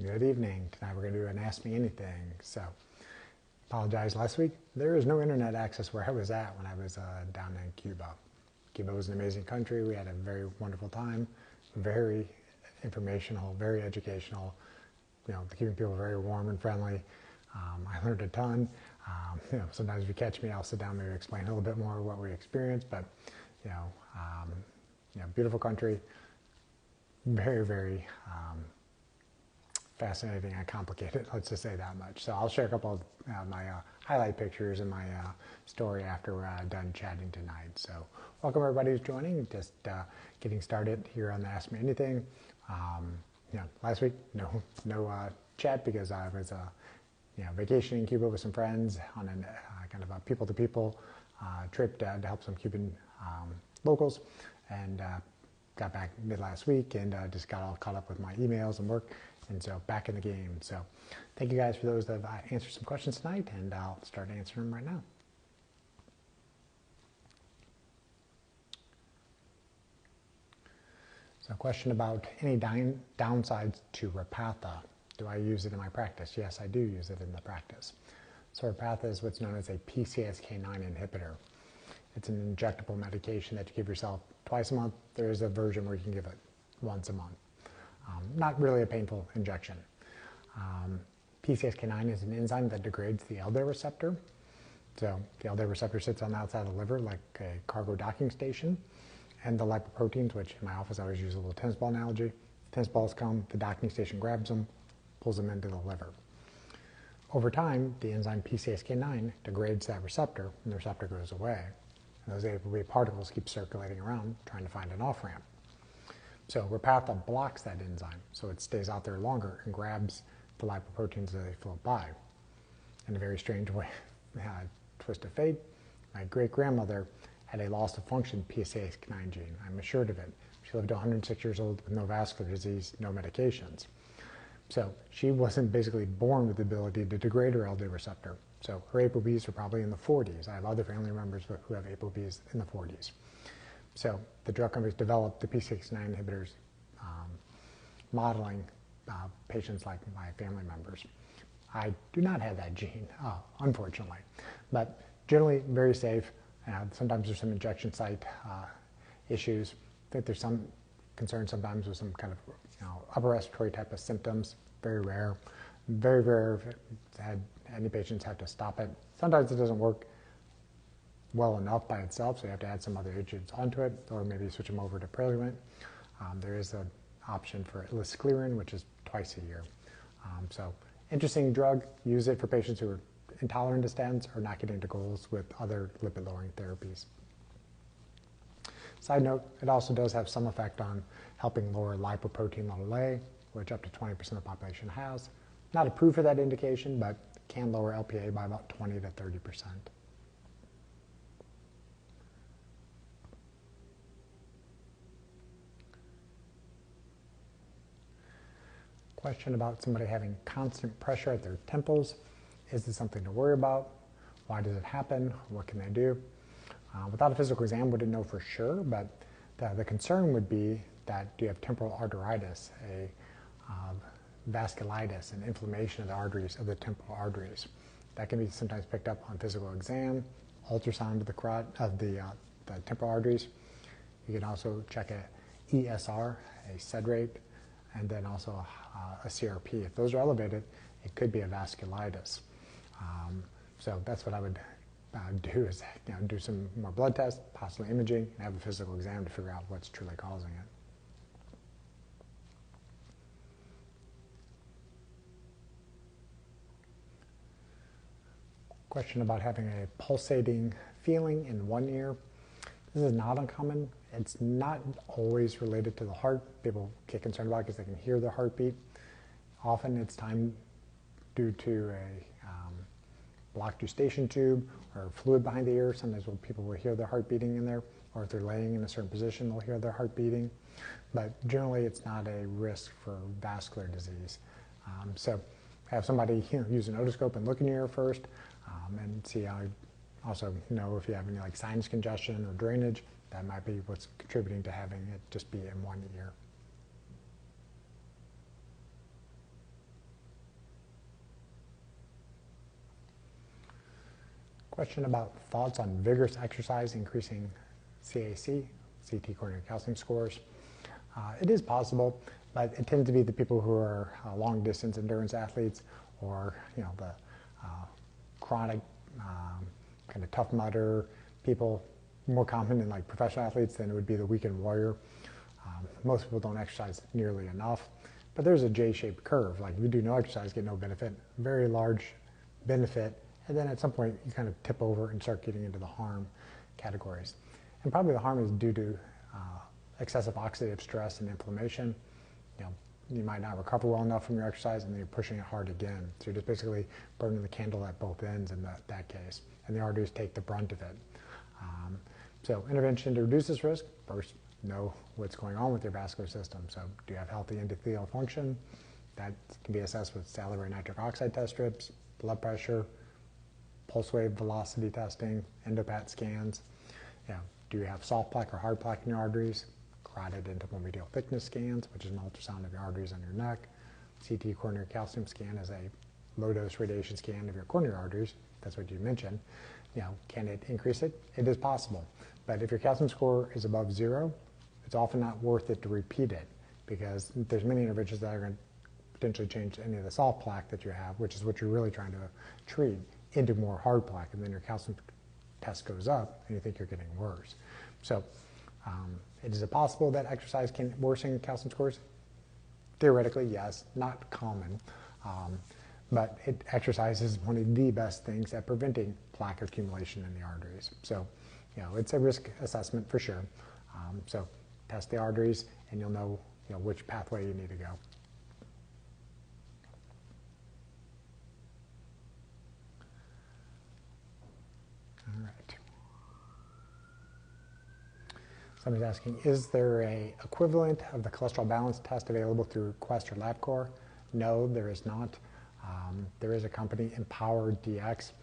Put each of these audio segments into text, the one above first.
Good evening. Tonight we're going to do an Ask Me Anything. So, apologize last week. There is no internet access where I was at when I was down in Cuba. Cuba was an amazing country. We had a very wonderful time. Very informational, very educational. You know, the Cuban people are very warm and friendly. I learned a ton. Sometimes if you catch me, I'll sit down and maybe explain a little bit more what we experienced. But, beautiful country. Very, very fascinating and complicated, let's just say that much. So I'll share a couple of my highlight pictures in my story after we're done chatting tonight. So welcome everybody who's joining, just getting started here on the Ask Me Anything. Last week, no chat because I was vacationing in Cuba with some friends on a kind of a people-to-people trip to help some Cuban locals, and got back mid last week and just got all caught up with my emails and work. And so back in the game. So thank you guys for those that have answered some questions tonight, and I'll start answering them right now. So a question about any downsides to Repatha. Do I use it in my practice? Yes, I do use it in the practice. So Repatha is what's known as a PCSK9 inhibitor. It's an injectable medication that you give yourself twice a month. There is a version where you can give it once a month. Not really a painful injection. PCSK9 is an enzyme that degrades the LDA receptor. So the LDA receptor sits on the outside of the liver like a cargo docking station. And the lipoproteins, which in my office I always use a little tennis ball analogy. Tennis balls come, the docking station grabs them, pulls them into the liver. Over time, the enzyme PCSK9 degrades that receptor, and the receptor goes away. And those ApoB particles keep circulating around, trying to find an off-ramp. So Repatha blocks that enzyme, so it stays out there longer and grabs the lipoproteins as they float by. In a very strange way, twist of fate, my great-grandmother had a loss-of-function PCSK9 gene. I'm assured of it. She lived to 106 years old with no vascular disease, no medications. So she wasn't basically born with the ability to degrade her LDA receptor. So her ApoBs are probably in the 40s. I have other family members who have ApoBs in the 40s. So the drug companies developed the PCSK9 inhibitors, modeling patients like my family members. I do not have that gene, unfortunately, but generally very safe. Sometimes there's some injection site issues. I think there's some concern sometimes with some kind of upper respiratory type of symptoms. Very rare. Very rare if any patients have to stop it. Sometimes it doesn't work well enough by itself, so you have to add some other agents onto it, or maybe switch them over to Praluent. There is an option for lisclerin, which is twice a year. So interesting drug. Use it for patients who are intolerant to statins or not getting to goals with other lipid-lowering therapies. Side note, it also does have some effect on helping lower lipoprotein level A, which up to 20% of the population has. Not approved for that indication, but can lower LPA by about 20 to 30%. Question about somebody having constant pressure at their temples. Is this something to worry about? Why does it happen? What can they do? Without a physical exam, wouldn't know for sure, but the concern would be that do you have temporal arteritis, a vasculitis, an inflammation of the arteries, of the temporal arteries. That can be sometimes picked up on physical exam, ultrasound of the temporal arteries. You can also check a ESR, a SED rate, and then also a CRP. If those are elevated, it could be a vasculitis. So that's what I would do is do some more blood tests, possibly imaging, and have a physical exam to figure out what's truly causing it. Question about having a pulsating feeling in one ear. This is not uncommon. It's not always related to the heart. People get concerned about it because they can hear the heartbeat. Often it's time due to a blocked eustachian tube or fluid behind the ear. Sometimes people will hear their heart beating in there, or if they're laying in a certain position, they'll hear their heart beating. But generally, it's not a risk for vascular disease. So have somebody use an otoscope and look in your ear first, and see how. Also know if you have any like sinus congestion or drainage. That might be what's contributing to having it just be in one ear. Question about thoughts on vigorous exercise increasing CAC, CT coronary calcium scores. It is possible, but it tends to be the people who are long distance endurance athletes, or the chronic kind of tough mudder people, more common in like professional athletes than it would be the weekend warrior. Most people don't exercise nearly enough, but there's a J-shaped curve. Like if you do no exercise, get no benefit, very large benefit, and then at some point you kind of tip over and start getting into the harm categories. And probably the harm is due to excessive oxidative stress and inflammation. You might not recover well enough from your exercise, and then you're pushing it hard again. So you're just basically burning the candle at both ends in that case, and the arteries take the brunt of it. So intervention to reduce this risk: first, know what's going on with your vascular system. So do you have healthy endothelial function? That can be assessed with salivary nitric oxide test strips, blood pressure, pulse wave velocity testing, endopat scans. Do you have soft plaque or hard plaque in your arteries? Carotid intermedial thickness scans, which is an ultrasound of your arteries on your neck. CT coronary calcium scan is a low-dose radiation scan of your coronary arteries. That's what you mentioned. Can it increase it? It is possible. But if your calcium score is above 0, it's often not worth it to repeat it, because there's many interventions that are going to potentially change any of the soft plaque that you have, which is what you're really trying to treat, into more hard plaque, and then your calcium test goes up and you think you're getting worse. So is it possible that exercise can worsen calcium scores? Theoretically, yes. Not common. But exercise is one of the best things at preventing plaque accumulation in the arteries. So, it's a risk assessment for sure. So test the arteries, and you'll know, which pathway you need to go. All right. Somebody's asking, is there a equivalent of the cholesterol balance test available through Quest or LabCorp? No, there is not. There is a company, Empower DX,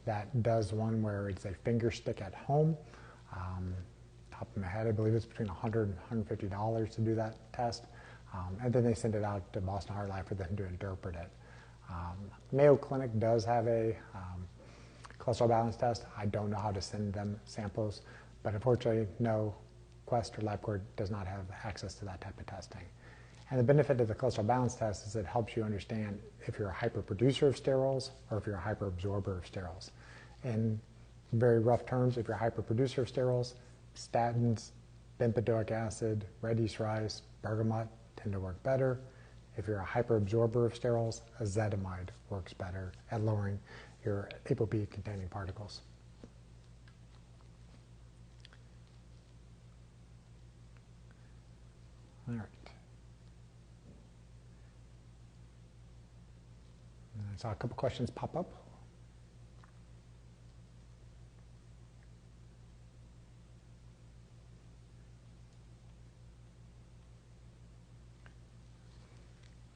that does one where it's a finger stick at home. Top of my head, I believe it's between $100 and $150 to do that test. And then they send it out to Boston Heart Lab for them to interpret it. Mayo Clinic does have a cholesterol balance test. I don't know how to send them samples, but unfortunately, no, Quest or LabCorp does not have access to that type of testing. And the benefit of the cholesterol balance test is it helps you understand if you're a hyperproducer of sterols or if you're a hyperabsorber of sterols. In very rough terms, if you're a hyperproducer of sterols, statins, bempedoic acid, red yeast rice, bergamot tend to work better. If you're a hyperabsorber of sterols, ezetimibe works better at lowering your ApoB-containing particles. All right. I saw a couple questions pop up.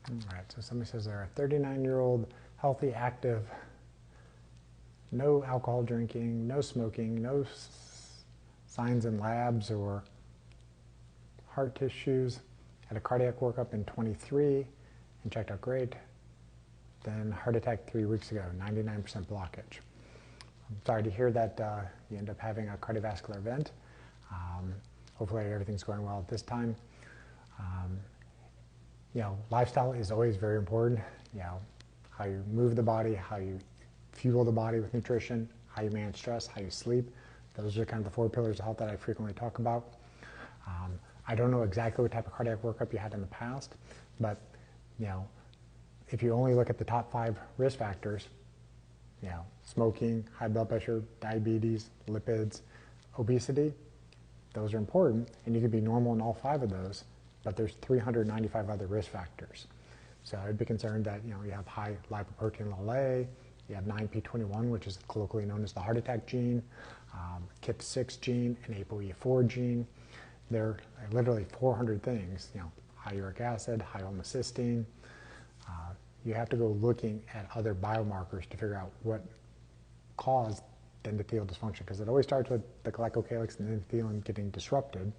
All right, so somebody says they're a 39-year-old, healthy, active, no alcohol drinking, no smoking, no signs in labs or heart tissues, had a cardiac workup in 23 and checked out great. Then heart attack 3 weeks ago, 99% blockage. I'm sorry to hear that you end up having a cardiovascular event. Hopefully everything's going well at this time. Lifestyle is always very important. How you move the body, how you fuel the body with nutrition, how you manage stress, how you sleep. Those are kind of the 4 pillars of health that I frequently talk about. I don't know exactly what type of cardiac workup you had in the past, but if you only look at the top 5 risk factors, smoking, high blood pressure, diabetes, lipids, obesity, those are important, and you could be normal in all 5 of those, but there's 395 other risk factors. So I'd be concerned that you have high lipoprotein (LA), you have 9p21, which is colloquially known as the heart attack gene, KIP6 gene, and ApoE4 gene. There are literally 400 things, high uric acid, high homocysteine. You have to go looking at other biomarkers to figure out what caused the endothelial dysfunction, because it always starts with the glycocalyx and the endothelium getting disrupted.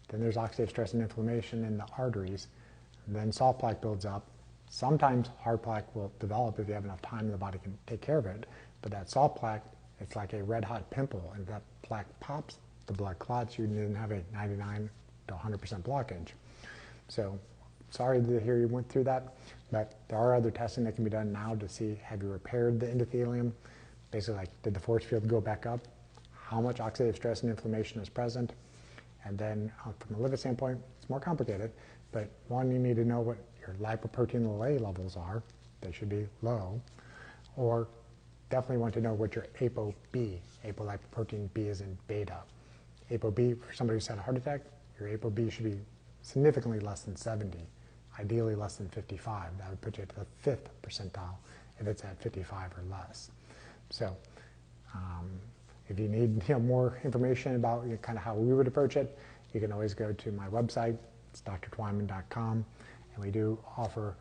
Then there's oxidative stress and inflammation in the arteries. And then soft plaque builds up. Sometimes hard plaque will develop if you have enough time and the body can take care of it. But that soft plaque It's like a red hot pimple, and that plaque pops, the blood clots, you then have a 99 to 100% blockage. So sorry to hear you went through that, but there are other testing that can be done now to see, have you repaired the endothelium? Basically, like, did the force field go back up? How much oxidative stress and inflammation is present? And then from a lipid standpoint, it's more complicated, but one, you need to know what your lipoprotein A levels are. They should be low. Or definitely want to know what your ApoB, apolipoprotein B is in beta. ApoB, for somebody who's had a heart attack, your ApoB should be significantly less than 70, ideally less than 55. That would put you at the 5th percentile if it's at 55 or less. So if you need more information about kind of how we would approach it, you can always go to my website. It's drtwyman.com, and we do offer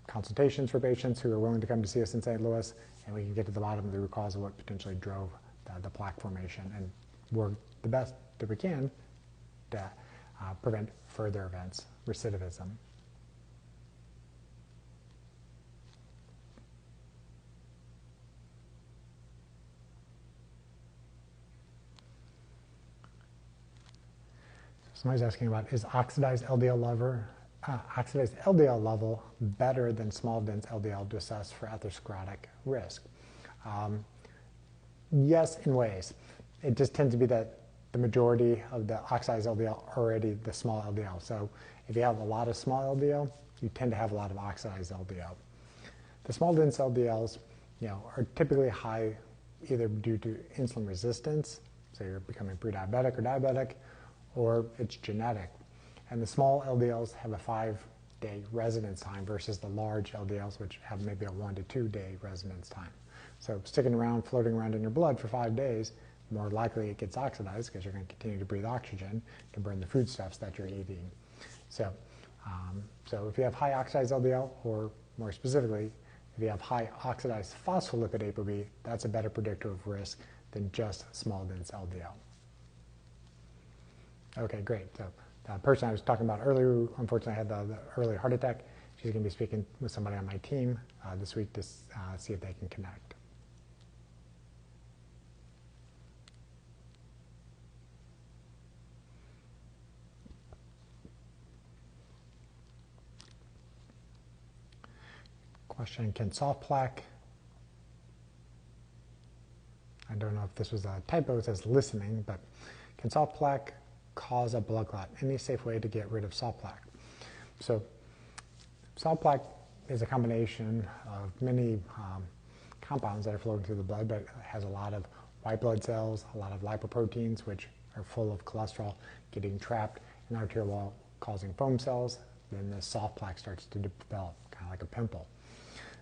consultations for patients who are willing to come to see us in St. Louis, and we can get to the bottom of the root cause of what potentially drove the plaque formation and work the best that we can to prevent further events, recidivism. Somebody's asking about, is oxidized LDL level better than small dense LDL to assess for atherosclerotic risk? Yes, in ways. It just tends to be that the majority of the oxidized LDL are already the small LDL. So if you have a lot of small LDL, you tend to have a lot of oxidized LDL. The small dense LDLs, are typically high either due to insulin resistance, so you're becoming pre-diabetic or diabetic, or it's genetic. And the small LDLs have a 5-day residence time versus the large LDLs, which have maybe a 1 to 2 day residence time. So sticking around, floating around in your blood for 5 days, more likely it gets oxidized because you're going to continue to breathe oxygen to burn the foodstuffs that you're eating. So, so if you have high oxidized LDL, or more specifically, if you have high oxidized phospholipid ApoB, that's a better predictor of risk than just small dense LDL. Okay, great. So the person I was talking about earlier, unfortunately, had the early heart attack. She's going to be speaking with somebody on my team this week to see if they can connect. Question, can soft plaque, I don't know if this was a typo, it says listening, but can soft plaque cause a blood clot? Any safe way to get rid of soft plaque? So soft plaque is a combination of many compounds that are flowing through the blood, but it has a lot of white blood cells, a lot of lipoproteins, which are full of cholesterol, getting trapped in the arterial wall, causing foam cells. Then the soft plaque starts to develop, kind of like a pimple.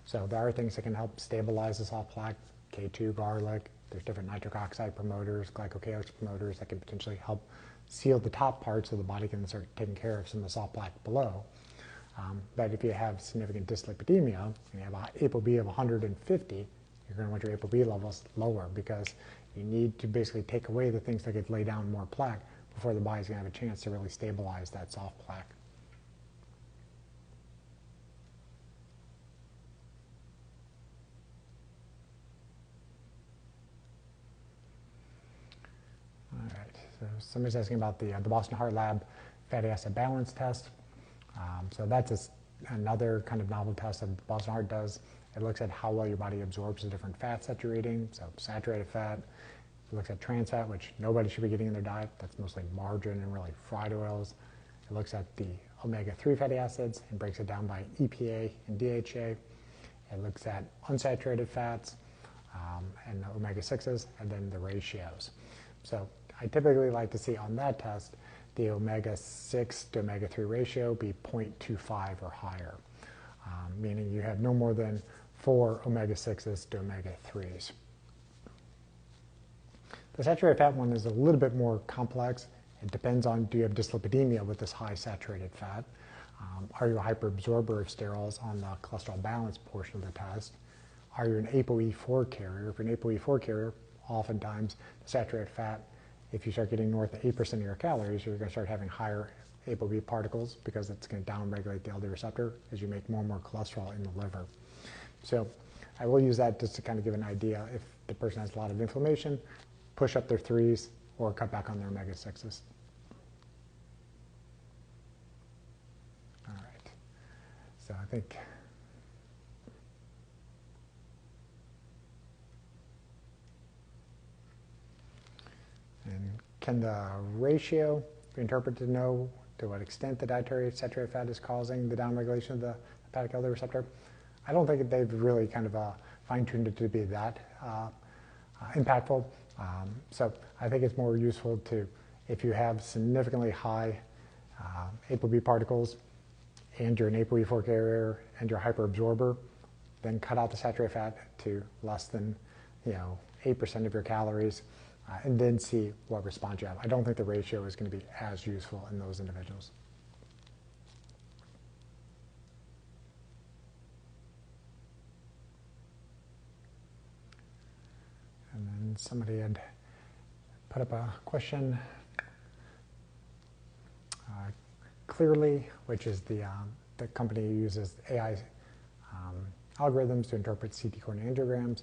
So there are things that can help stabilize the soft plaque, K2, garlic. There's different nitric oxide promoters, glycocalyx promoters that can potentially help seal the top part so the body can start taking care of some of the soft plaque below. But if you have significant dyslipidemia and you have an ApoB of 150, you're going to want your ApoB levels lower, because you need to basically take away the things that could lay down more plaque before the body's going to have a chance to really stabilize that soft plaque. All right, so somebody's asking about the Boston Heart Lab fatty acid balance test. So that's another kind of novel test that Boston Heart does. It looks at how well your body absorbs the different fats that you're eating, so saturated fat. It looks at trans fat, which nobody should be getting in their diet. That's mostly margarine and really fried oils. It looks at the omega-3 fatty acids and breaks it down by EPA and DHA. It looks at unsaturated fats and the omega-6s, and then the ratios. So I typically like to see on that test the omega-6 to omega-3 ratio be 0.25 or higher, meaning you have no more than 4 omega-6s to omega-3s. The saturated fat one is a little bit more complex. It depends on, do you have dyslipidemia with this high saturated fat? Are you a hyperabsorber of sterols on the cholesterol balance portion of the test? Are you an ApoE4 carrier? If you're an ApoE4 carrier, oftentimes the saturated fat, if you start getting north of 8% of your calories, you're going to start having higher ApoB particles, because it's going to downregulate the LDL receptor as you make more and more cholesterol in the liver. So I will use that just to kind of give an idea if the person has a lot of inflammation, push up their 3s or cut back on their omega-6s. All right, so I think and can the ratio be interpreted to know to what extent the dietary saturated fat is causing the downregulation of the hepatic elderly receptor? I don't think they've really kind of fine-tuned it to be that impactful. So I think it's more useful to, if you have significantly high ApoB particles and you're an ApoE4 carrier and you're a hyperabsorber, then cut out the saturated fat to less than 8% of your calories, and then see what response you have. I don't think the ratio is going to be as useful in those individuals. And then somebody had put up a question. Clearly, which is the company who uses AI algorithms to interpret CT coronary angiograms.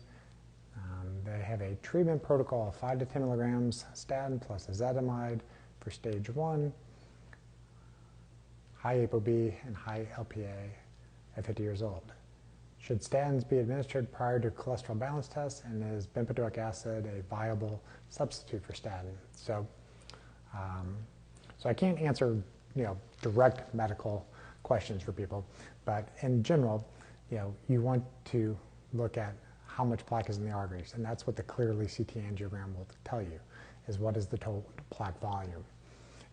They have a treatment protocol of 5 to 10 milligrams statin plus ezetimibe for stage 1, high ApoB and high LPA at 50 years old. Should statins be administered prior to cholesterol balance tests, and is bempedoic acid a viable substitute for statin? So, so I can't answer direct medical questions for people, but in general, you want to look at how much plaque is in the arteries, and that's what the clearly CT angiogram will tell you, is what is the total plaque volume.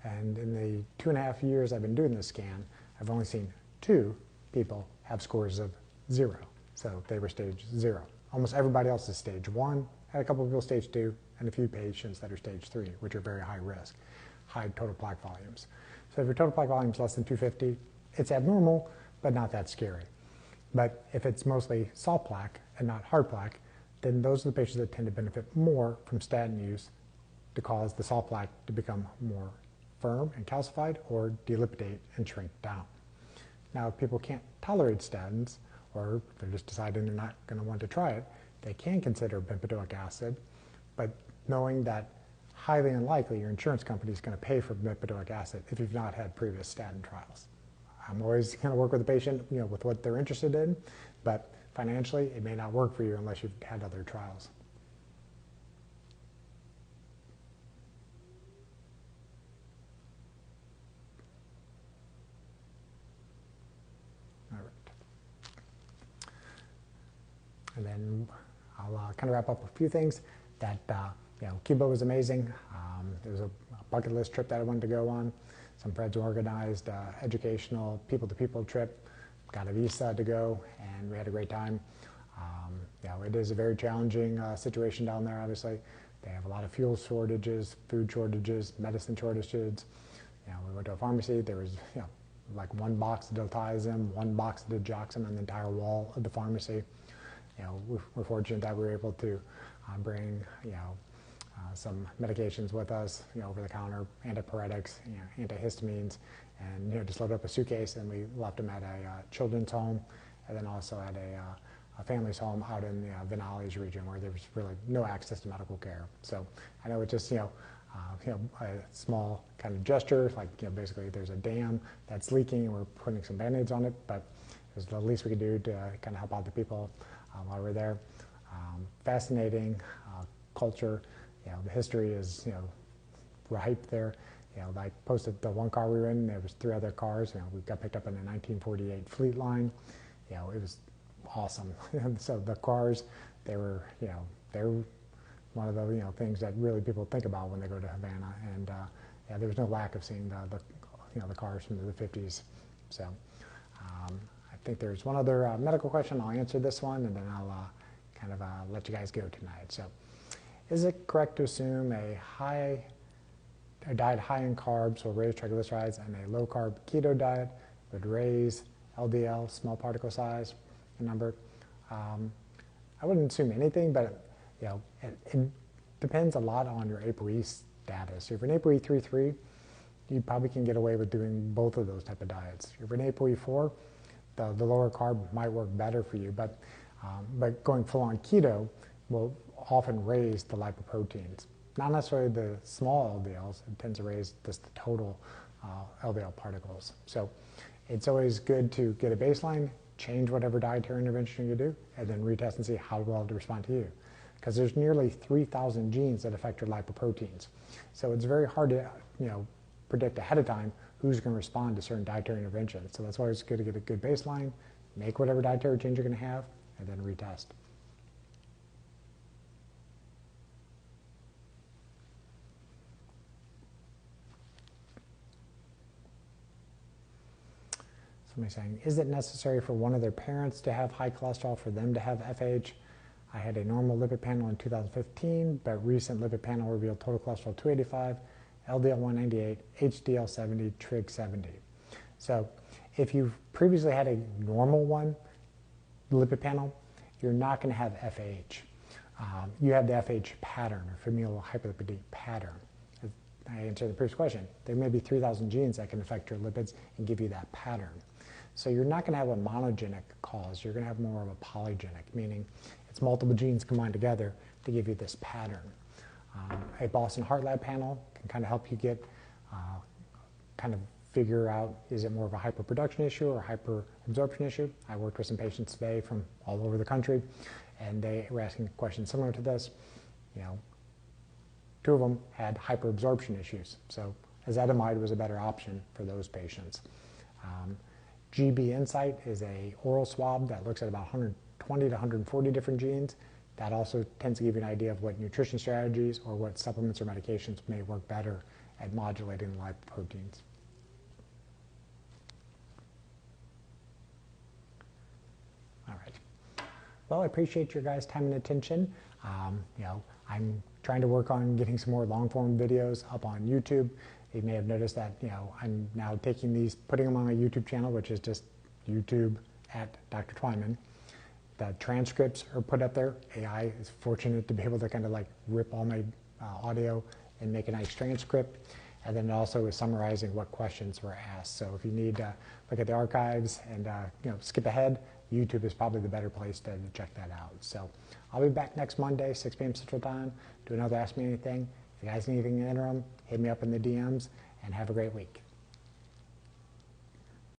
And in the 2.5 years I've been doing this scan, I've only seen 2 people have scores of 0, so they were stage 0. Almost everybody else is stage 1, had a couple of people stage 2, and a few patients that are stage 3, which are very high risk, high total plaque volumes. So if your total plaque volume is less than 250, it's abnormal, but not that scary. But if it's mostly soft plaque and not hard plaque, then those are the patients that tend to benefit more from statin use to cause the soft plaque to become more firm and calcified or delipidate and shrink down. Now, if people can't tolerate statins, or they're just deciding they're not going to want to try it, they can consider bempedoic acid, but knowing that highly unlikely your insurance company is going to pay for bempedoic acid if you've not had previous statin trials. I'm always going to work with the patient, with what they're interested in, but financially, it may not work for you unless you've had other trials. All right. And then I'll kind of wrap up a few things that, Cuba was amazing. There was a bucket list trip that I wanted to go on. Some friends organized educational people-to-people trip, got a visa to go, and we had a great time. It is a very challenging situation down there, obviously. They have a lot of fuel shortages, food shortages, medicine shortages. We went to a pharmacy, there was like 1 box of diltiazem, 1 box of digoxin on the entire wall of the pharmacy. We're fortunate that we were able to bring some medications with us, over the counter, antipyretics, antihistamines, and just loaded up a suitcase, and we left them at a children's home, and then also at a family's home out in the Vinales region where there was really no access to medical care. So I know it's just a small kind of gesture, like basically there's a dam that's leaking and we're putting some band-aids on it, but it was the least we could do to kind of help out the people while we're there. Fascinating culture. The history is ripe there. I posted the 1 car we were in. There was 3 other cars. We got picked up in a 1948 fleet line. It was awesome. So the cars, they were one of the things that really people think about when they go to Havana. And there was no lack of seeing the cars from the 50s. So I think there's one other medical question. I'll answer this one, and then I'll kind of let you guys go tonight. So, is it correct to assume a diet high in carbs will raise triglycerides, and a low-carb keto diet would raise LDL, small particle size and number? I wouldn't assume anything, but it depends a lot on your ApoE status. If you're an ApoE 3/3, you probably can get away with doing both of those type of diets. If you're an ApoE 4, the lower carb might work better for you, but But going full on keto will often raise the lipoproteins. Not necessarily the small LDLs, it tends to raise just the total LDL particles. So it's always good to get a baseline, change whatever dietary intervention you do, and then retest and see how well to respond to you. Because there's nearly 3,000 genes that affect your lipoproteins. So it's very hard to predict ahead of time who's going to respond to certain dietary interventions. So that's why it's good to get a good baseline, make whatever dietary change you're going to have, and then retest. Somebody saying, is it necessary for one of their parents to have high cholesterol for them to have FH? I had a normal lipid panel in 2015, but recent lipid panel revealed total cholesterol 285, LDL 198, HDL 70, trig 70. So if you've previously had a normal lipid panel, you're not going to have FH. You have the FH pattern, or familial hyperlipidemia pattern. As I answered the previous question, there may be 3,000 genes that can affect your lipids and give you that pattern. So you're not going to have a monogenic cause. You're going to have more of a polygenic, meaning it's multiple genes combined together to give you this pattern. A Boston Heart Lab panel can kind of help you get, kind of figure out, is it more of a hyperproduction issue or hyperabsorption issue? I worked with some patients today from all over the country, and they were asking questions similar to this. Two of them had hyperabsorption issues, so ezetimibe was a better option for those patients. GB Insight is a oral swab that looks at about 120 to 140 different genes. That also tends to give you an idea of what nutrition strategies or what supplements or medications may work better at modulating the lipoproteins. All right. Well, I appreciate your guys' time and attention. I'm trying to work on getting some more long-form videos up on YouTube. You may have noticed that, I'm now taking these, putting them on my YouTube channel, which is just YouTube at Dr. Twyman. The transcripts are put up there. AI is fortunate to be able to kind of like rip all my audio and make a nice transcript. And then it also is summarizing what questions were asked. So if you need to look at the archives and skip ahead, YouTube is probably the better place to check that out. So I'll be back next Monday, 6 p.m. Central Time, do another Ask Me Anything. If you guys need anything in the interim, hit me up in the DMs, and have a great week.